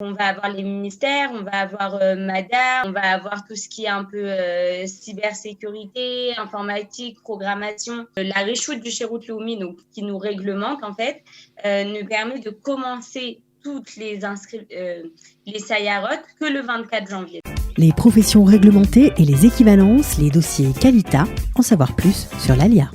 On va avoir les ministères, on va avoir MADA, on va avoir tout ce qui est un peu cybersécurité, informatique, programmation. La reshoot du Chérout Leumi, donc, qui nous réglemente en fait, nous permet de commencer toutes les SAIAROT que le 24 janvier. Les professions réglementées et les équivalences, les dossiers Qualita, en savoir plus sur l'ALIA.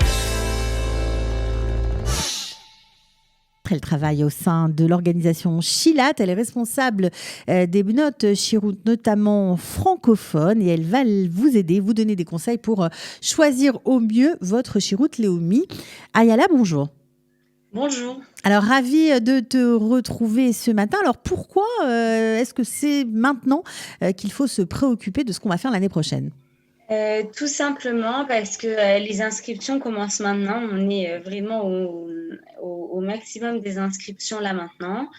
Elle travaille au sein de l'organisation Chilat. Elle est responsable des notes Chérout, notamment francophones, et elle va vous aider, vous donner des conseils pour choisir au mieux votre Chérout Leumi. Ayala, bonjour. Bonjour. Alors, ravie de te retrouver ce matin. Alors, pourquoi est-ce que c'est maintenant qu'il faut se préoccuper de ce qu'on va faire l'année prochaine ? Tout simplement parce que les inscriptions commencent maintenant. On est vraiment au maximum des inscriptions là maintenant.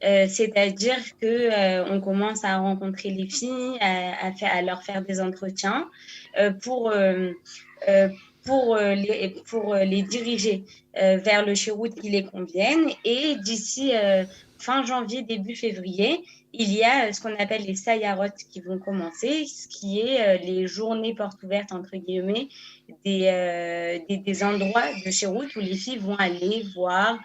C'est-à-dire qu'on commence à rencontrer les filles, à leur faire des entretiens pour les diriger vers le Chérout qui les convienne. Et d'ici fin janvier, début février, il y a ce qu'on appelle les SAIAROT qui vont commencer, ce qui est les journées portes ouvertes, entre guillemets, des endroits de Chérout où les filles vont aller voir,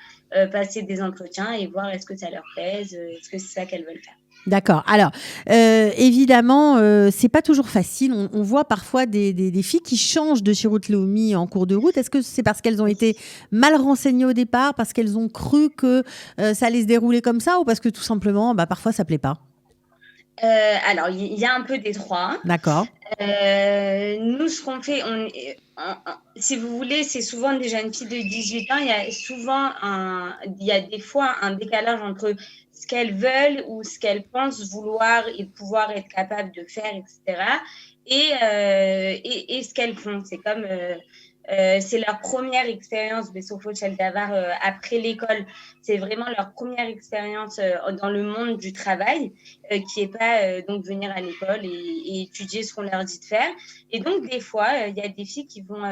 passer des entretiens et voir est-ce que ça leur plaise, est-ce que c'est ça qu'elles veulent faire. D'accord. Alors, évidemment, c'est pas toujours facile. On voit parfois des filles qui changent de Chérout Leumi en cours de route. Est-ce que c'est parce qu'elles ont été mal renseignées au départ, parce qu'elles ont cru que ça allait se dérouler comme ça, ou parce que tout simplement, parfois, ça plaît pas ? Alors, il y a un peu des trois. D'accord. Nous, ce qu'on fait, si vous voulez, c'est souvent des jeunes filles de 18 ans. Il y a des fois un décalage entre ce qu'elles veulent ou ce qu'elles pensent vouloir et pouvoir être capables de faire, etc. Et ce qu'elles font. C'est comme... c'est leur première expérience Bessofo Cheldavar après l'école. C'est vraiment leur première expérience dans le monde du travail, qui est pas donc venir à l'école et étudier ce qu'on leur dit de faire. Et donc des fois, il y a des filles qui vont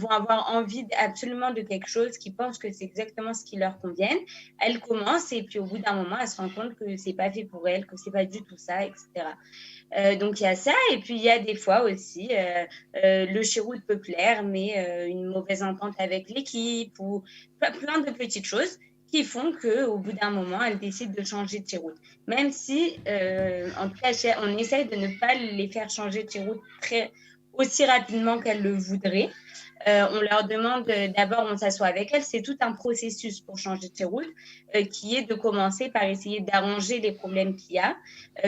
avoir envie absolument de quelque chose, qui pensent que c'est exactement ce qui leur convient. Elles commencent et puis au bout d'un moment, elles se rendent compte que c'est pas fait pour elles, que c'est pas du tout ça, etc. Donc il y a ça, et puis il y a des fois aussi le Chérout peut plaire, mais une mauvaise entente avec l'équipe ou plein de petites choses qui font qu'au bout d'un moment, elles décident de changer de Chérout. Même si, en tout cas, on essaye de ne pas les faire changer de Chérout aussi rapidement qu'elles le voudraient. On leur demande d'abord, on s'assoit avec elles, c'est tout un processus pour changer de Chérout, qui est de commencer par essayer d'arranger les problèmes qu'il y a.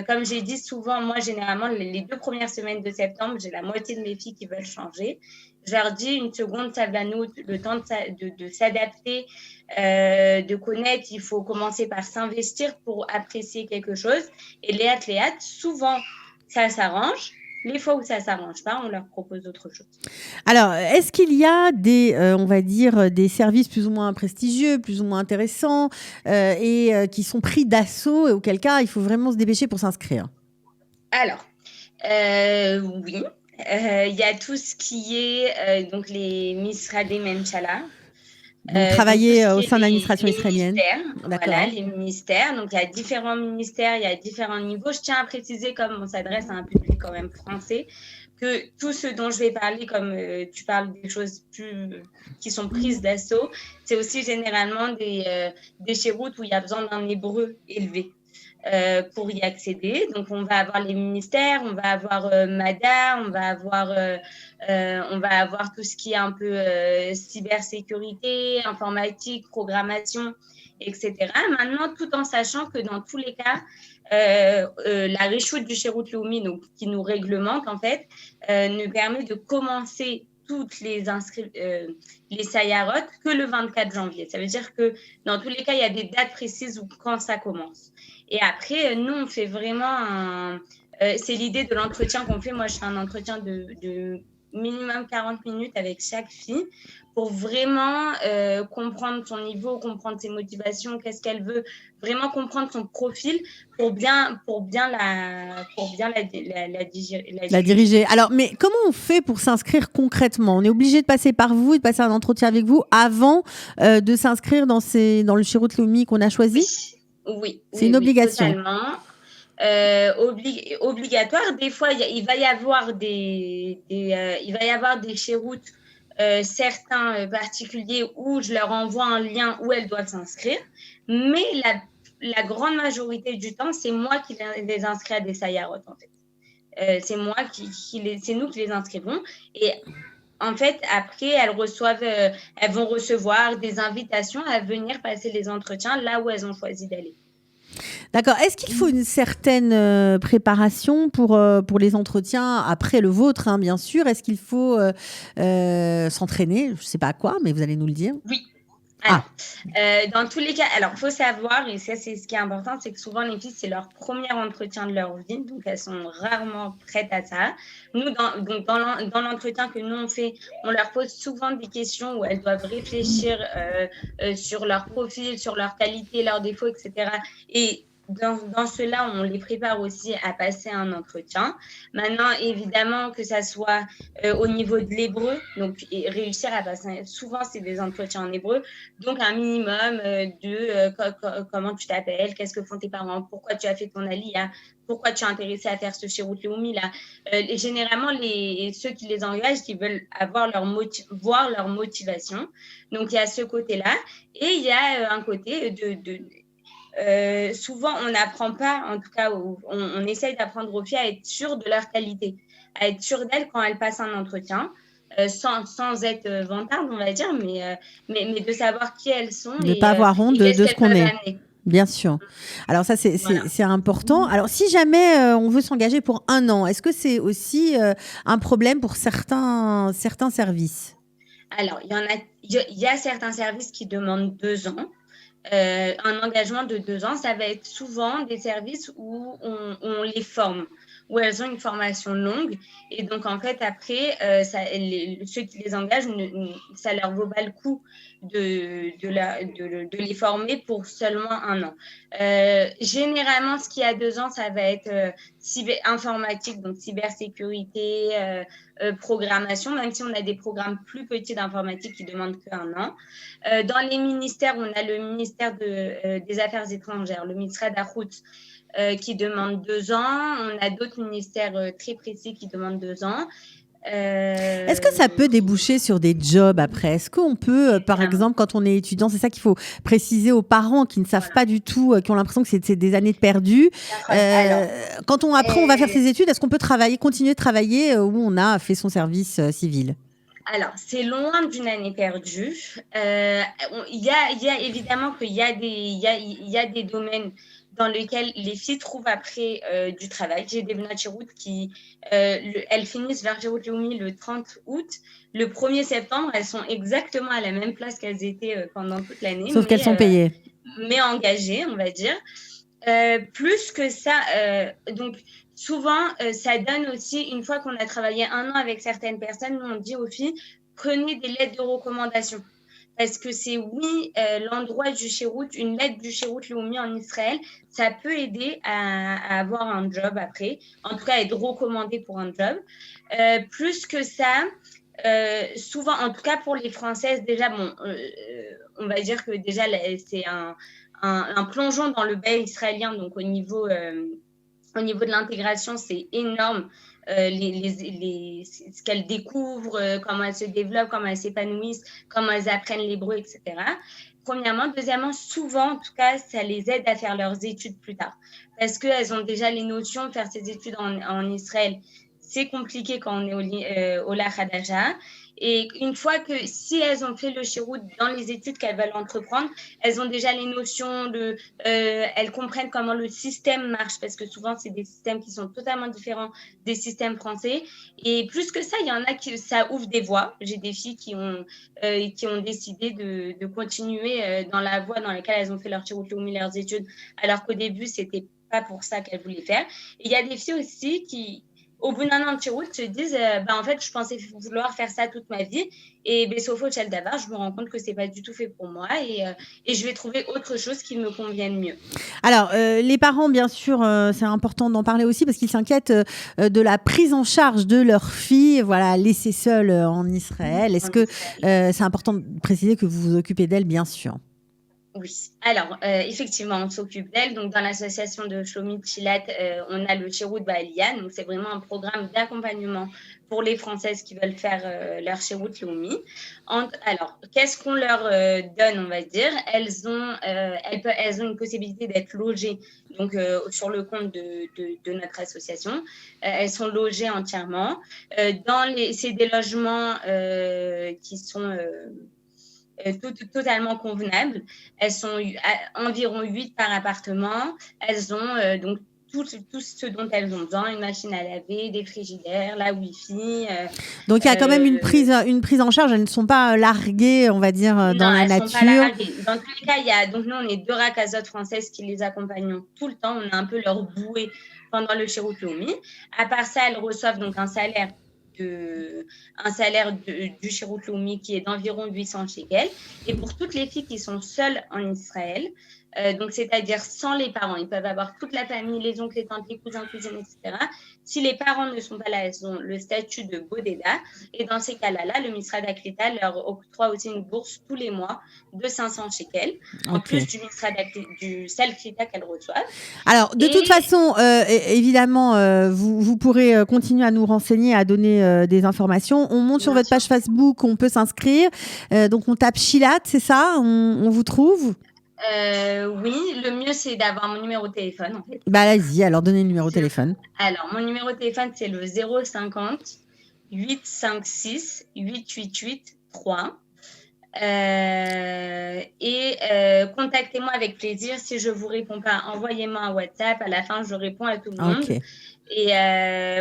Comme j'ai dit souvent, moi généralement les 2 premières semaines de septembre, j'ai la moitié de mes filles qui veulent changer. Je leur dis une seconde, ça va nous, le temps de s'adapter, de connaître, il faut commencer par s'investir pour apprécier quelque chose. Et les athlètes, souvent ça s'arrange. Les fois où ça ne s'arrange pas, on leur propose autre chose. Alors, est-ce qu'il y a on va dire, des services plus ou moins prestigieux, plus ou moins intéressants et qui sont pris d'assaut, et auquel cas il faut vraiment se dépêcher pour s'inscrire ? Alors, oui. Il y a tout ce qui est donc les Misradé Memchala. Donc, travailler au sein de l'administration israélienne. Voilà, les ministères. Donc, il y a différents ministères, il y a différents niveaux. Je tiens à préciser, comme on s'adresse à un public quand même français, que tout ce dont je vais parler, comme tu parles des choses qui sont prises d'assaut, c'est aussi généralement des chéroutes où il y a besoin d'un hébreu élevé. Pour y accéder. Donc, on va avoir les ministères, on va avoir MADA, on va avoir tout ce qui est un peu cybersécurité, informatique, programmation, etc. Maintenant, tout en sachant que dans tous les cas, la reshoot du Chérout Leumi, donc qui nous réglemente en fait, nous permet de commencer toutes les SAIAROT que le 24 janvier. Ça veut dire que dans tous les cas, il y a des dates précises où quand ça commence. Et après, nous, on fait vraiment c'est l'idée de l'entretien qu'on fait. Moi, je fais un entretien de minimum 40 minutes avec chaque fille pour vraiment comprendre son niveau, comprendre ses motivations, qu'est-ce qu'elle veut, vraiment comprendre son profil pour bien la diriger. Alors, mais comment on fait pour s'inscrire concrètement ? On est obligé de passer par vous et de passer un entretien avec vous avant de s'inscrire dans le Chérout Leumi qu'on a choisi ? Oui, C'est oui, une oui, obligation. totalement. Obligatoire. Des fois, il va y avoir il va y avoir des chéroutes, certains particuliers où je leur envoie un lien où elles doivent s'inscrire. Mais la grande majorité du temps, c'est moi qui les inscris à des Sayarot, en fait. C'est moi c'est nous qui les inscrivons. Et en fait, après, elles vont recevoir des invitations à venir passer les entretiens là où elles ont choisi d'aller. D'accord. Est-ce qu'il faut une certaine préparation pour les entretiens après le vôtre, hein, bien sûr? Est-ce qu'il faut s'entraîner? Je ne sais pas à quoi, mais vous allez nous le dire. Oui. Ah, Alors, dans tous les cas, alors faut savoir, et ça c'est ce qui est important, c'est que souvent les filles, c'est leur premier entretien de leur vie, donc elles sont rarement prêtes à ça. Nous, dans l'entretien que nous on fait, on leur pose souvent des questions où elles doivent réfléchir sur leur profil, sur leurs qualités, leurs défauts, etc. Et dans cela, on les prépare aussi à passer un entretien. Maintenant, évidemment, que ça soit au niveau de l'hébreu, donc réussir à passer, souvent c'est des entretiens en hébreu, donc un minimum de comment tu t'appelles, qu'est-ce que font tes parents, pourquoi tu as fait ton alia, pourquoi tu es intéressé à faire ce Shirut Leumi là. Généralement, ceux qui les engagent, qui veulent voir leur motivation. Donc il y a ce côté-là. Et il y a un côté souvent, on n'apprend pas, en tout cas, on essaye d'apprendre aux filles à être sûres de leur qualité, à être sûres d'elles quand elles passent un entretien, sans être vantarde, on va dire, mais de savoir qui elles sont de ne pas avoir honte et qu'est-ce de ce qu'elles qu'on peuvent est. amener. Bien sûr. Alors ça, Voilà. c'est important. Alors si jamais on veut s'engager pour 1 an, est-ce que c'est aussi un problème pour certains services? Alors, il y a certains services qui demandent 2 ans. Un engagement de 2 ans, ça va être souvent des services où on les forme, où elles ont une formation longue. Et donc, en fait, après, ceux qui les engagent, ça leur vaut pas le coup de les former pour seulement 1 an. Généralement, ce qui a 2 ans, ça va être informatique, donc cybersécurité, programmation, même si on a des programmes plus petits d'informatique qui demandent qu'1 an. Dans les ministères, on a le ministère des Affaires étrangères, le ministère d'Ahout, qui demande 2 ans. On a d'autres ministères très précis qui demandent 2 ans. Est-ce que ça peut déboucher sur des jobs après? Est-ce qu'on peut, par exemple, quand on est étudiant, c'est ça qu'il faut préciser aux parents qui ne savent pas du tout, qui ont l'impression que c'est des années de perdu. Quand après on va faire ses études, est-ce qu'on peut continuer de travailler où on a fait son service civil? Alors, c'est loin d'une année perdue. Il y a évidemment qu'il y a des domaines dans lesquels les filles trouvent après du travail. J'ai des Bnachirout qui, elles finissent vers Shirut Leumi le 30 août. Le 1er septembre, elles sont exactement à la même place qu'elles étaient pendant toute l'année. Sauf qu'elles sont payées. Mais engagées, on va dire. Plus que ça, donc souvent, ça donne aussi, une fois qu'on a travaillé 1 an avec certaines personnes, nous on dit aux filles, prenez des lettres de recommandation. Parce que c'est l'endroit du Shirut, une lettre du Shirut Leumi en Israël, ça peut aider à avoir un job après, en tout cas être recommandé pour un job. Plus que ça, souvent, en tout cas pour les Françaises, déjà, bon, on va dire que déjà c'est un plongeon dans le bain israélien, donc au niveau de l'intégration, c'est énorme. Ce qu'elles découvrent, comment elles se développent, comment elles s'épanouissent, comment elles apprennent l'hébreu, etc. Premièrement. Deuxièmement, souvent, en tout cas, ça les aide à faire leurs études plus tard. Parce qu'elles ont déjà les notions de faire ces études en Israël. C'est compliqué quand on est au La Khadajah. Et une fois que, si elles ont fait le Shirut dans les études qu'elles veulent entreprendre, elles ont déjà les notions elles comprennent comment le système marche, parce que souvent, c'est des systèmes qui sont totalement différents des systèmes français. Et plus que ça, il y en a ça ouvre des voies. J'ai des filles qui ont décidé de continuer dans la voie dans laquelle elles ont fait leur Shirut Leumi, leurs études, alors qu'au début, c'était pas pour ça qu'elles voulaient faire. Et il y a des filles aussi qui, au bout d'1 an de Shirut, se disent en fait, je pensais vouloir faire ça toute ma vie. Et Besofo Chaldavar, je me rends compte que c'est pas du tout fait pour moi et je vais trouver autre chose qui me convienne mieux. Alors, les parents, bien sûr, c'est important d'en parler aussi parce qu'ils s'inquiètent de la prise en charge de leur fille, voilà, laissée seule en Israël. Est-ce que c'est important de préciser que vous vous occupez d'elle, bien sûr? Oui, alors effectivement, on s'occupe d'elle. Donc, dans l'association de Shlomi Chilat, on a le Shirout Ba'aliyah. Donc, c'est vraiment un programme d'accompagnement pour les Françaises qui veulent faire leur Shirout Leumi. Alors, qu'est-ce qu'on leur donne, on va dire? Elles ont une possibilité d'être logées donc, sur le compte de notre association. Elles sont logées entièrement. C'est des logements qui sont totalement convenables. Elles sont environ 8 par appartement. Elles ont donc tout ce dont elles ont besoin, une machine à laver, des frigidaires, la Wi-Fi. Donc il y a quand même une prise en charge. Elles ne sont pas larguées, on va dire, dans la nature. Non, elles sont pas larguées. Dans tous les cas, donc nous, on est 2 rakazotes françaises qui les accompagnent tout le temps. On est un peu leur bouée pendant le Shirout Leumi. À part ça, elles reçoivent donc un salaire du Shirout Leumi qui est d'environ 800 shekels. Et pour toutes les filles qui sont seules en Israël, donc c'est-à-dire sans les parents, ils peuvent avoir toute la famille, les oncles, les tantes, les cousins, cousines, etc. Si les parents ne sont pas là, elles ont le statut de Bodeda. Et dans ces cas-là, le Misrad Aklita leur octroie aussi une bourse tous les mois de 500 shekels, en plus du Sal Klita qu'elles reçoivent. Alors, de toute façon, évidemment, vous pourrez continuer à nous renseigner, à donner des informations. On monte sur votre page Facebook, on peut s'inscrire. Donc, on tape Chilat, c'est ça? On vous trouve? Oui, le mieux c'est d'avoir mon numéro de téléphone en fait. Bah allez-y, alors donnez le numéro de téléphone. Alors, mon numéro de téléphone c'est le 050 856 888 3. Contactez-moi avec plaisir. Si je vous réponds pas, envoyez-moi un WhatsApp. À la fin, je réponds à tout le monde. Okay. Et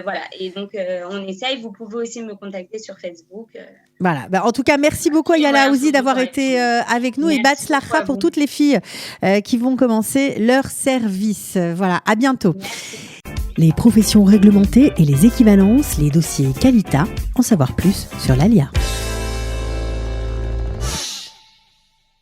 voilà. Et donc, on essaye. Vous pouvez aussi me contacter sur Facebook. Voilà. Bah, en tout cas, merci beaucoup Ayala Ouzi d'avoir été avec nous. Merci, et Batzlacha pour toutes les filles qui vont commencer leur service. Voilà. À bientôt. Merci. Les professions réglementées et les équivalences, les dossiers Qualita. En savoir plus sur l'ALIA.